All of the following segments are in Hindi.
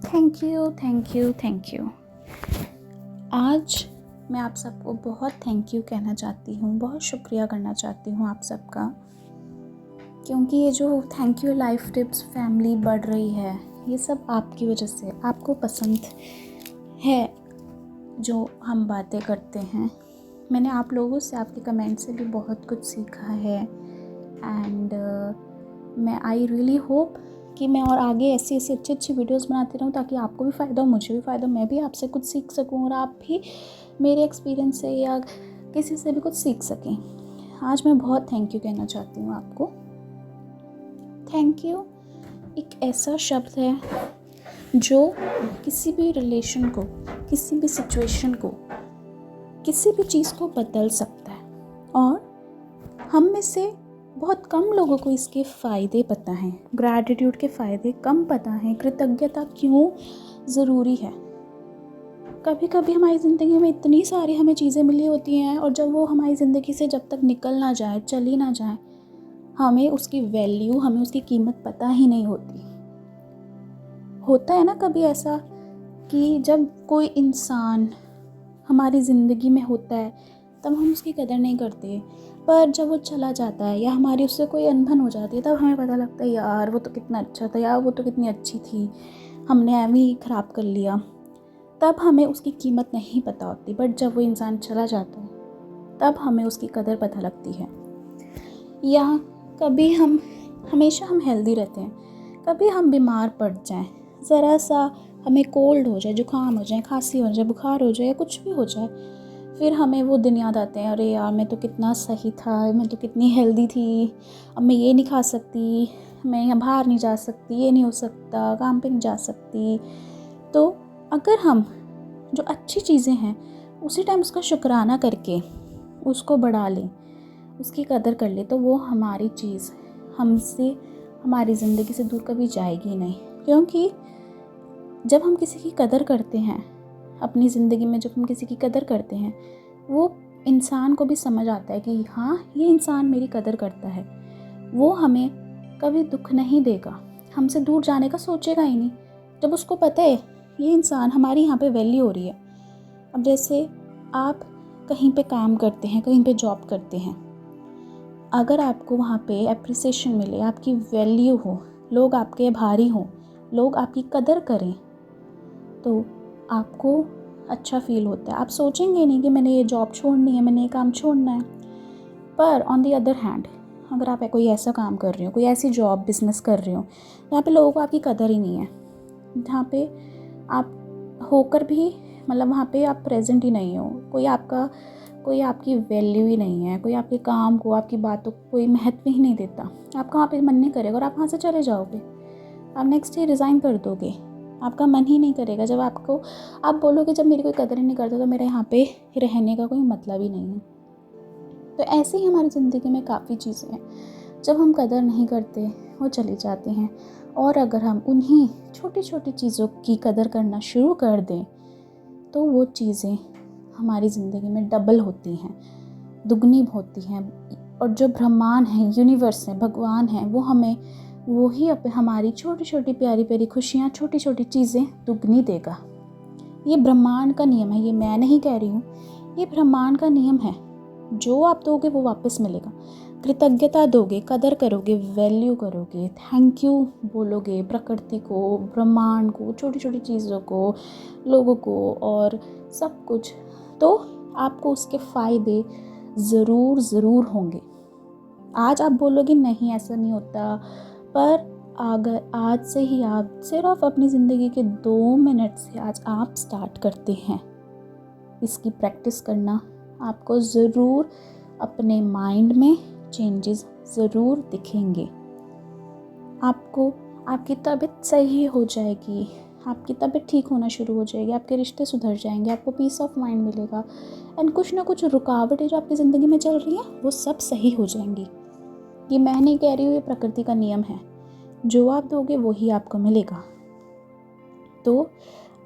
Thank you, thank you, thank you. आज मैं आप सबको बहुत थैंक यू कहना चाहती हूँ, बहुत शुक्रिया करना चाहती हूँ आप सबका, क्योंकि ये जो thank you life tips family बढ़ रही है, ये सब आपकी वजह से। आपको पसंद है जो हम बातें करते हैं। मैंने आप लोगों से, आपके कमेंट से भी बहुत कुछ सीखा है एंड मैं आई रियली होप कि मैं और आगे ऐसी अच्छी वीडियोस बनाती रहूँ, ताकि आपको भी फ़ायदा हो, मुझे भी फ़ायदा हो, मैं भी आपसे कुछ सीख सकूँ और आप भी मेरे एक्सपीरियंस से या किसी से भी कुछ सीख सकें। आज मैं बहुत थैंक यू कहना चाहती हूँ आपको। थैंक यू एक ऐसा शब्द है जो किसी भी रिलेशन को, किसी भी सिचुएशन को, किसी भी चीज़ को बदल सकता है और हम में से बहुत कम लोगों को इसके फ़ायदे पता हैं। ग्रैटिट्यूड के फ़ायदे कम पता हैं। कृतज्ञता क्यों ज़रूरी है। कभी कभी हमारी ज़िंदगी में इतनी सारी हमें चीज़ें मिली होती हैं और जब वो हमारी ज़िंदगी से जब तक निकल ना जाए, चली ना जाए, हमें उसकी वैल्यू, हमें उसकी कीमत पता ही नहीं होती। होता है ना कभी ऐसा कि जब कोई इंसान हमारी ज़िंदगी में होता है तब हम उसकी कदर नहीं करते, पर जब वो चला जाता है या हमारी उससे कोई अनबन हो जाती है तब हमें पता लगता है यार वो तो कितना अच्छा था, यार वो तो कितनी अच्छी थी, हमने एवं ही ख़राब कर लिया। तब हमें उसकी कीमत नहीं पता होती, बट जब वो इंसान चला जाता है तब हमें उसकी कदर पता लगती है। या कभी हमेशा हम हेल्दी रहते हैं, कभी हम बीमार पड़ जाएं, ज़रा सा हमें कोल्ड हो जाए, जुकाम हो जाए, खांसी हो जाए, बुखार हो जाए या कुछ भी हो जाए, फिर हमें वो दिन याद आते हैं, अरे यार मैं तो कितना सही था, मैं तो कितनी हेल्दी थी, अब मैं ये नहीं खा सकती, मैं यहाँ बाहर नहीं जा सकती, ये नहीं हो सकता, काम पे नहीं जा सकती। तो अगर हम जो अच्छी चीज़ें हैं उसी टाइम उसका शुक्राना करके उसको बढ़ा लें, उसकी कदर कर ले, तो वो हमारी चीज़ हमसे, हमारी ज़िंदगी से दूर कभी जाएगी नहीं। क्योंकि जब हम किसी की कदर करते हैं अपनी ज़िंदगी में, जब हम किसी की कदर करते हैं, वो इंसान को भी समझ आता है कि हाँ ये इंसान मेरी कदर करता है, वो हमें कभी दुख नहीं देगा, हमसे दूर जाने का सोचेगा ही नहीं। जब उसको पता है ये इंसान हमारी यहाँ पे वैल्यू हो रही है। अब जैसे आप कहीं पे काम करते हैं, कहीं पे जॉब करते हैं, अगर आपको वहाँ पे एप्रिसिएशन मिले, आपकी वैल्यू हो, लोग आपके आभारी हों, लोग आपकी कदर करें, तो आपको अच्छा फील होता है। आप सोचेंगे नहीं कि मैंने ये जॉब छोड़नी है, मैंने ये काम छोड़ना है। पर ऑन दी अदर हैंड, अगर आप कोई ऐसा काम कर रहे हो, कोई ऐसी जॉब बिज़नेस कर रहे हो जहाँ पे लोगों को आपकी कदर ही नहीं है, जहाँ पे आप होकर भी मतलब वहाँ पे आप प्रेजेंट ही नहीं हो, कोई आपकी वैल्यू ही नहीं है, कोई आपके काम को, आपकी बातों को कोई महत्व ही नहीं देता, आपका वहाँ पे मन नहीं करेगा और आप वहाँ से चले जाओगे, आप नेक्स्ट डे रिज़ाइन कर दोगे, आपका मन ही नहीं करेगा। जब आप बोलोगे जब मेरी कोई कदर ही नहीं करता तो मेरे यहाँ पे रहने का कोई मतलब ही नहीं है। तो ऐसे ही हमारी ज़िंदगी में काफ़ी चीज़ें हैं, जब हम कदर नहीं करते वो चली जाती हैं, और अगर हम उन्हीं छोटी छोटी चीज़ों की कदर करना शुरू कर दें तो वो चीज़ें हमारी ज़िंदगी में डबल होती हैं, दुगनी होती हैं। और जो ब्रह्मांड है, यूनिवर्स है, भगवान है, वो हमें वही हमारी छोटी छोटी प्यारी प्यारी खुशियाँ, छोटी छोटी चीज़ें दुगनी देगा। ये ब्रह्मांड का नियम है, ये मैं नहीं कह रही हूँ, ये ब्रह्मांड का नियम है। जो आप दोगे वो वापस मिलेगा। कृतज्ञता दोगे, कदर करोगे, वैल्यू करोगे, थैंक यू बोलोगे प्रकृति को, ब्रह्मांड को, छोटी छोटी चीज़ों को, लोगों को और सब कुछ, तो आपको उसके फ़ायदे ज़रूर होंगे। आज आप बोलोगे नहीं ऐसा नहीं होता, पर अगर आज से ही आप सिर्फ अपनी ज़िंदगी के 2 मिनट से आज आप स्टार्ट करते हैं इसकी प्रैक्टिस करना, आपको ज़रूर अपने माइंड में चेंजेस ज़रूर दिखेंगे। आपको आपकी तबीयत सही हो जाएगी, आपकी तबीयत ठीक होना शुरू हो जाएगी, आपके रिश्ते सुधर जाएंगे, आपको पीस ऑफ माइंड मिलेगा एंड कुछ ना कुछ रुकावटें जो आपकी ज़िंदगी में चल रही हैं वो सब सही हो जाएंगी। ये मैं नहीं कह रही हूँ, ये प्रकृति का नियम है, जो आप दोगे वही आपको मिलेगा। तो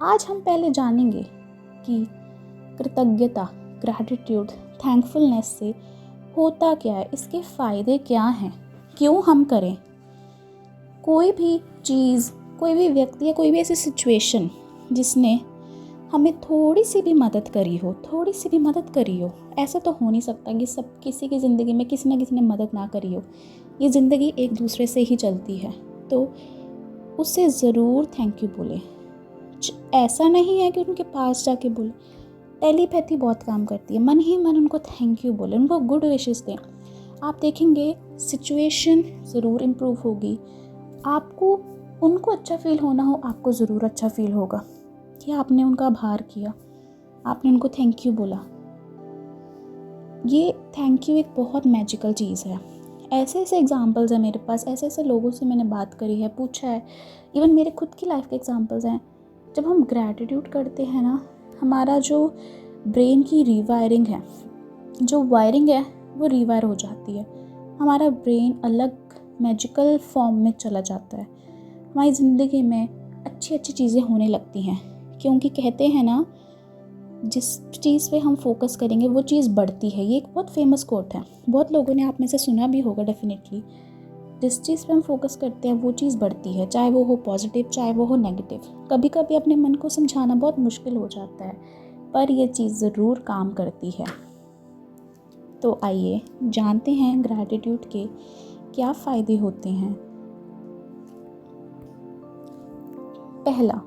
आज हम पहले जानेंगे कि कृतज्ञता, ग्रैटिट्यूड, थैंकफुलनेस से होता क्या है, इसके फ़ायदे क्या हैं, क्यों हम करें। कोई भी चीज़, कोई भी व्यक्ति या कोई भी ऐसी सिचुएशन जिसने हमें थोड़ी सी भी मदद करी हो, ऐसा तो हो नहीं सकता कि सब किसी की ज़िंदगी में किसी ना किसी ने मदद ना करी हो। ये ज़िंदगी एक दूसरे से ही चलती है, तो उससे ज़रूर थैंक यू बोले। ऐसा नहीं है कि उनके पास जाके बोले, टेलीपैथी बहुत काम करती है, मन ही मन उनको थैंक यू बोले, उनको गुड विशेस दें। आप देखेंगे सिचुएशन ज़रूर इम्प्रूव होगी। आपको उनको अच्छा फील होना हो, आपको ज़रूर अच्छा फील होगा कि आपने उनका आभार किया, आपने उनको थैंक यू बोला। ये थैंक यू एक बहुत मैजिकल चीज़ है। ऐसे ऐसे एग्जांपल्स हैं मेरे पास, ऐसे ऐसे लोगों से मैंने बात करी है, पूछा है, इवन मेरे खुद की लाइफ के एग्जांपल्स हैं। जब हम ग्रैटिट्यूड करते हैं ना, हमारा जो ब्रेन की रीवायरिंग है, जो वायरिंग है वो रीवायर हो जाती है। हमारा ब्रेन अलग मैजिकल फॉर्म में चला जाता है। हमारी ज़िंदगी में अच्छी अच्छी चीज़ें होने लगती हैं, क्योंकि कहते हैं ना, जिस चीज़ पे हम फोकस करेंगे वो चीज़ बढ़ती है। ये एक बहुत फेमस कोट है, बहुत लोगों ने आप में से सुना भी होगा डेफिनेटली। जिस चीज़ पे हम फोकस करते हैं वो चीज़ बढ़ती है, चाहे वो हो पॉजिटिव, चाहे वो हो नेगेटिव। कभी कभी अपने मन को समझाना बहुत मुश्किल हो जाता है, पर ये चीज़ ज़रूर काम करती है। तो आइए जानते हैं ग्रैटिट्यूड के क्या फ़ायदे होते हैं। पहला,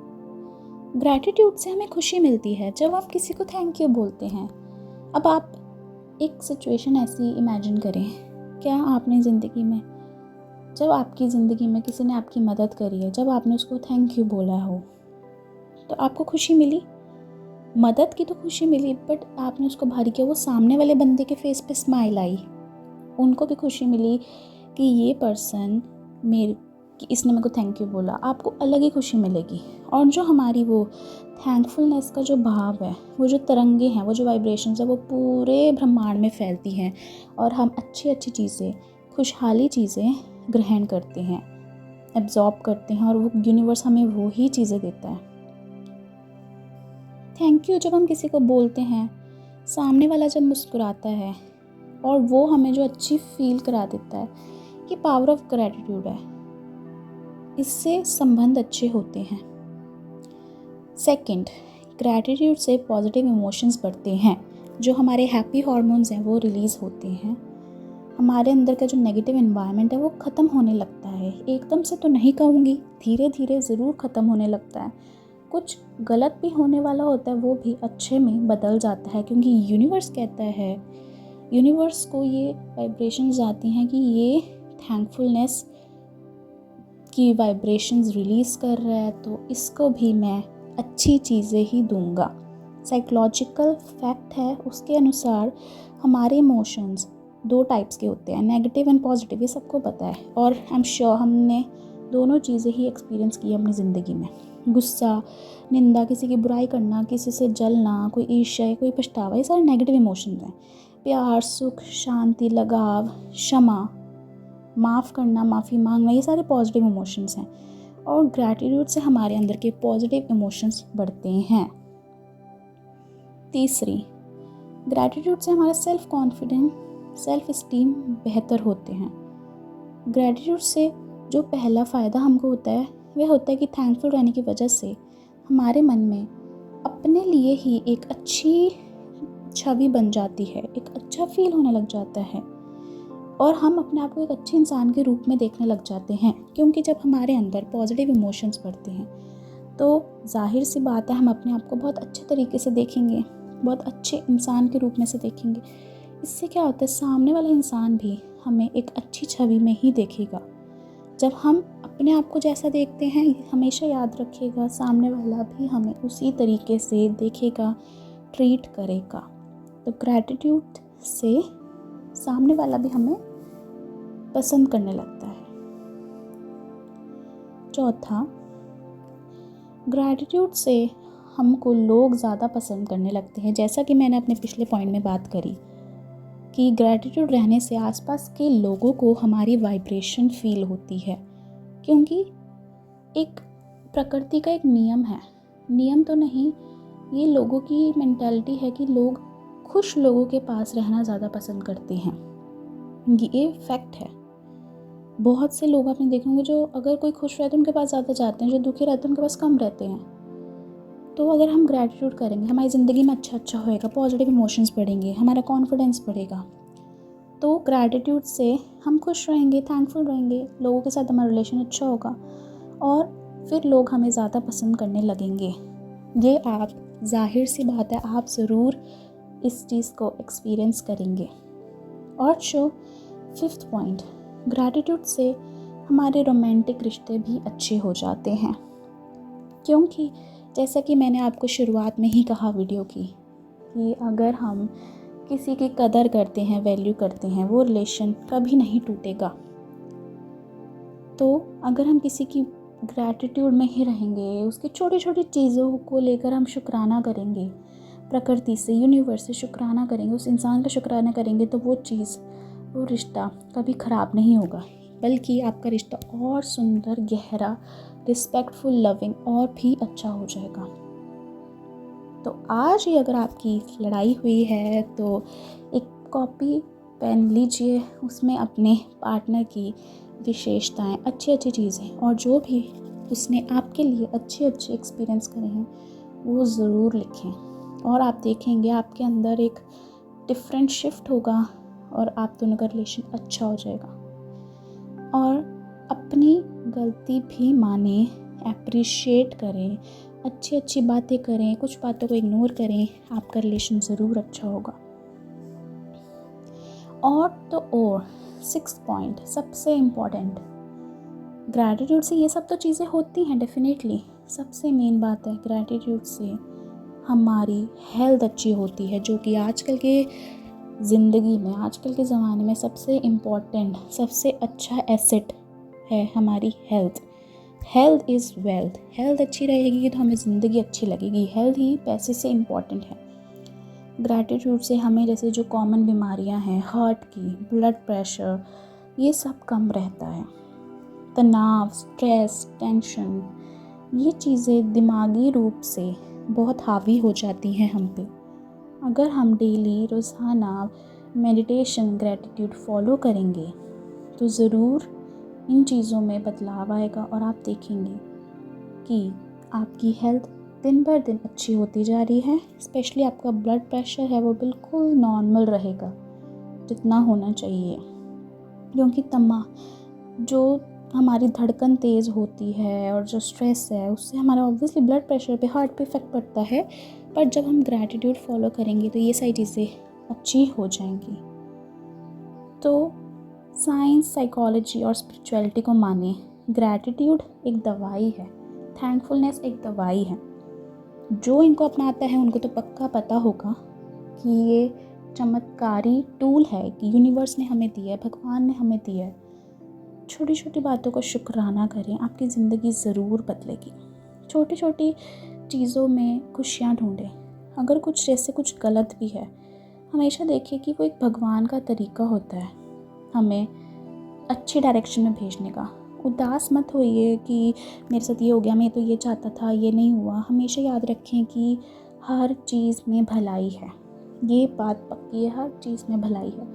ग्रैटिट्यूड से हमें खुशी मिलती है जब आप किसी को थैंक यू बोलते हैं। अब आप एक सिचुएशन ऐसी इमेजिन करें, क्या आपने ज़िंदगी में, जब आपकी ज़िंदगी में किसी ने आपकी मदद करी है, जब आपने उसको थैंक यू बोला हो, तो आपको खुशी मिली, मदद की तो खुशी मिली, बट आपने उसको भारी किया, वो सामने वाले बंदे के फेस पे स्माइल आई, उनको भी खुशी मिली कि ये पर्सन कि इसने मेरे को थैंक यू बोला, आपको अलग ही खुशी मिलेगी। और जो हमारी वो थैंकफुलनेस का जो भाव है, वो जो तरंगे हैं, वो जो वाइब्रेशंस है, वो पूरे ब्रह्मांड में फैलती हैं और हम अच्छी अच्छी चीज़ें, खुशहाली चीज़ें ग्रहण करते हैं, एब्जॉर्ब करते हैं, और वो यूनिवर्स हमें वो ही चीज़ें देता है। थैंक यू जब हम किसी को बोलते हैं, सामने वाला जब मुस्कुराता है और वो हमें जो अच्छी फील करा देता है, ये पावर ऑफ ग्रैटिट्यूड है। इससे संबंध अच्छे होते हैं। सेकंड, ग्रैटिट्यूड से पॉजिटिव इमोशंस बढ़ते हैं। जो हमारे हैप्पी हार्मोन्स हैं वो रिलीज़ होते हैं। हमारे अंदर का जो नेगेटिव एनवायरनमेंट है वो ख़त्म होने लगता है। एकदम से तो नहीं कहूँगी, धीरे धीरे ज़रूर ख़त्म होने लगता है। कुछ गलत भी होने वाला होता है, वो भी अच्छे में बदल जाता है, क्योंकि यूनिवर्स कहता है, यूनिवर्स को ये वाइब्रेशंस आती हैं कि ये थैंकफुलनेस की वाइब्रेशंस रिलीज़ कर रहा है, तो इसको भी मैं अच्छी चीज़ें ही दूंगा। साइकोलॉजिकल फैक्ट है, उसके अनुसार हमारे इमोशंस 2 टाइप्स के होते हैं, नेगेटिव एंड पॉजिटिव, ये सबको पता है। और आई एम श्योर हमने दोनों चीज़ें ही एक्सपीरियंस की है अपनी ज़िंदगी में। गुस्सा, निंदा, किसी की बुराई करना, किसी से जलना, कोई ईर्ष्या, कोई पछतावा, ये सारे नेगेटिव इमोशंस हैं। प्यार, सुख, शांति, लगाव, क्षमा, माफ़ करना, माफ़ी मांगना, ये सारे पॉजिटिव इमोशंस हैं। और ग्रैटिट्यूड से हमारे अंदर के पॉजिटिव इमोशंस बढ़ते हैं। तीसरी, ग्रैटिट्यूड से हमारा सेल्फ कॉन्फिडेंस, सेल्फ इस्टीम बेहतर होते हैं। ग्रैटिट्यूड से जो पहला फ़ायदा हमको होता है वह होता है कि थैंकफुल रहने की वजह से हमारे मन में अपने लिए ही एक अच्छी छवि बन जाती है, एक अच्छा फील होने लग जाता है, और हम अपने आप को एक अच्छे इंसान के रूप में देखने लग जाते हैं। क्योंकि जब हमारे अंदर पॉजिटिव इमोशंस बढ़ते हैं तो जाहिर सी बात है हम अपने आप को बहुत अच्छे तरीके से देखेंगे, बहुत अच्छे इंसान के रूप में से देखेंगे। इससे क्या होता है, सामने वाला इंसान भी हमें एक अच्छी छवि में ही देखेगा। जब हम अपने आप को जैसा देखते हैं, हमेशा याद रखिएगा, सामने वाला भी हमें उसी तरीके से देखेगा, ट्रीट करेगा। तो ग्रैटिट्यूड से सामने वाला भी हमें पसंद करने लगता है। चौथा, ग्रैटिट्यूड से हमको लोग ज़्यादा पसंद करने लगते हैं। जैसा कि मैंने अपने पिछले पॉइंट में बात करी कि ग्रैटिट्यूड रहने से आसपास के लोगों को हमारी वाइब्रेशन फील होती है, क्योंकि एक प्रकृति का एक नियम है, नियम तो नहीं, ये लोगों की मेंटालिटी है कि लोग खुश लोगों के पास रहना ज़्यादा पसंद करते हैं। ये फैक्ट है। बहुत से लोग आपने देखे होंगे जो अगर कोई खुश रहता है उनके पास ज़्यादा जाते हैं, जो दुखी रहते हैं उनके पास कम रहते हैं। तो अगर हम ग्रैटिट्यूड करेंगे, हमारी ज़िंदगी में अच्छा होएगा, पॉजिटिव इमोशंस बढ़ेंगे, हमारा कॉन्फिडेंस बढ़ेगा। तो ग्रैटिट्यूड से हम खुश रहेंगे, थैंकफुल रहेंगे, लोगों के साथ हमारा रिलेशन अच्छा होगा और फिर लोग हमें ज़्यादा पसंद करने लगेंगे। ये आप जाहिर सी बात है, आप ज़रूर इस चीज़ को एक्सपीरियंस करेंगे। और जो 5th पॉइंट, ग्रैटिट्यूड से हमारे रोमांटिक रिश्ते भी अच्छे हो जाते हैं, क्योंकि जैसा कि मैंने आपको शुरुआत में ही कहा वीडियो की कि अगर हम किसी की कदर करते हैं, वैल्यू करते हैं, वो रिलेशन कभी नहीं टूटेगा। तो अगर हम किसी की ग्रैटिट्यूड में ही रहेंगे, उसकी छोटी छोटी चीज़ों को लेकर हम शुक्राना करेंगे, प्रकृति से, यूनिवर्स से शुक्राना करेंगे, उस इंसान का शुक्राना करेंगे, तो वो चीज़, वो रिश्ता कभी ख़राब नहीं होगा, बल्कि आपका रिश्ता और सुंदर, गहरा, रिस्पेक्टफुल, लविंग और भी अच्छा हो जाएगा। तो आज ही अगर आपकी लड़ाई हुई है तो एक कॉपी पेन लीजिए, उसमें अपने पार्टनर की विशेषताएं, अच्छी अच्छी चीज़ें और जो भी उसने आपके लिए अच्छे अच्छे एक्सपीरियंस करे हैं वो ज़रूर लिखें और आप देखेंगे आपके अंदर एक डिफरेंट शिफ्ट होगा और आप दोनों का रिलेशन अच्छा हो जाएगा। और अपनी गलती भी माने, अप्रिशिएट करें, अच्छी अच्छी बातें करें, कुछ बातों को इग्नोर करें, आपका रिलेशन ज़रूर अच्छा होगा। और तो और 6th पॉइंट सबसे इम्पॉर्टेंट, ग्रैटिट्यूड से ये सब तो चीज़ें होती हैं डेफिनेटली, सबसे मेन बात है ग्रैटिट्यूड से हमारी हेल्थ अच्छी होती है, जो कि आजकल के ज़िंदगी में, आजकल के ज़माने में सबसे इम्पॉर्टेंट, सबसे अच्छा एसेट है हमारी health. Health is wealth. Health अच्छी रहेगी तो हमें ज़िंदगी अच्छी लगेगी। हेल्थ ही पैसे से इम्पॉर्टेंट है। ग्रैटिट्यूड से हमें जैसे जो कॉमन बीमारियां हैं, हार्ट की, ब्लड प्रेशर, ये सब कम रहता है। तनाव, स्ट्रेस, टेंशन, ये चीज़ें दिमागी रूप से बहुत हावी हो जाती हैं हम पे। अगर हम डेली रोज़ाना मेडिटेशन, ग्रैटिट्यूड फॉलो करेंगे तो ज़रूर इन चीज़ों में बदलाव आएगा और आप देखेंगे कि आपकी हेल्थ दिन भर दिन अच्छी होती जा रही है। स्पेशली आपका ब्लड प्रेशर है वो बिल्कुल नॉर्मल रहेगा जितना होना चाहिए, क्योंकि जो हमारी धड़कन तेज़ होती है और जो स्ट्रेस है उससे हमारा ऑब्वियसली ब्लड प्रेशर पे, हार्ट पे इफ़ेक्ट पड़ता है। पर जब हम ग्रैटिट्यूड फॉलो करेंगे तो ये सारी चीज़ें अच्छी हो जाएंगी। तो साइंस, साइकोलॉजी और स्पिरिचुअलिटी को माने, ग्रैटिट्यूड एक दवाई है, थैंकफुलनेस एक दवाई है। जो इनको अपनाता है उनको तो पक्का पता होगा कि ये चमत्कारी टूल है कि यूनिवर्स ने हमें दिया है, भगवान ने हमें दिया है। छोटी छोटी बातों का शुक्राना करें, आपकी ज़िंदगी ज़रूर बदलेगी। छोटी छोटी चीज़ों में खुशियाँ ढूंढें। अगर कुछ गलत भी है, हमेशा देखिए कि वो एक भगवान का तरीका होता है हमें अच्छी डायरेक्शन में भेजने का। उदास मत होइए कि मेरे साथ ये हो गया, मैं तो ये चाहता था, ये नहीं हुआ। हमेशा याद रखें कि हर चीज़ में भलाई है, ये बात पक्की है, हर चीज़ में भलाई है।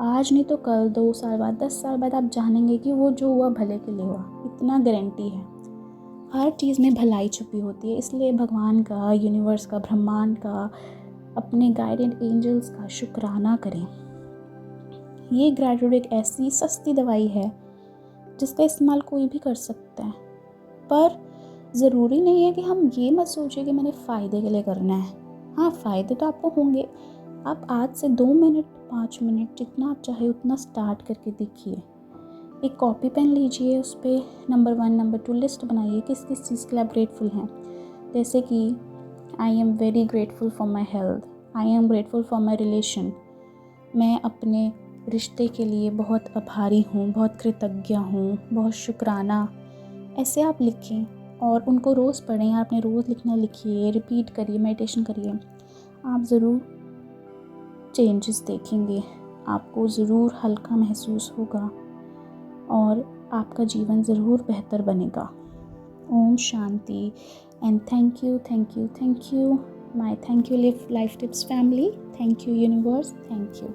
आज नहीं तो कल, 2 साल बाद, 10 साल बाद आप जानेंगे कि वो जो हुआ भले के लिए हुआ, इतना गारंटी है। हर चीज़ में भलाई छुपी होती है, इसलिए भगवान का, यूनिवर्स का, ब्रह्मांड का, अपने गाइडेड एंजल्स का शुक्राना करें। ये ग्रैटिट्यूड एक ऐसी सस्ती दवाई है जिसका इस्तेमाल कोई भी कर सकता है, पर ज़रूरी नहीं है कि हम ये मत सोचिए कि मैंने फ़ायदे के लिए करना है। हाँ, फ़ायदे तो आपको होंगे। आप आज से 2 मिनट, 5 मिनट, जितना आप चाहे उतना स्टार्ट करके देखिए। एक कॉपी पेन लीजिए, उस पर नंबर 1, नंबर 2 लिस्ट बनाइए किस किस चीज़ के लिए आप ग्रेटफुल हैं। जैसे कि I am very grateful for my health, I am grateful for my relation, मैं अपने रिश्ते के लिए बहुत आभारी हूँ, बहुत कृतज्ञ हूँ, बहुत शुक्राना। ऐसे आप लिखें और उनको रोज़ पढ़ें, या आपने रोज़ लिखना लिखिए, रिपीट करिए, मेडिटेशन करिए। आप ज़रूर चेंजेस देखेंगे, आपको ज़रूर हल्का महसूस होगा और आपका जीवन ज़रूर बेहतर बनेगा। ओम शांति and thank you, thank you, thank you my thank you live life tips family. Thank you universe, thank you.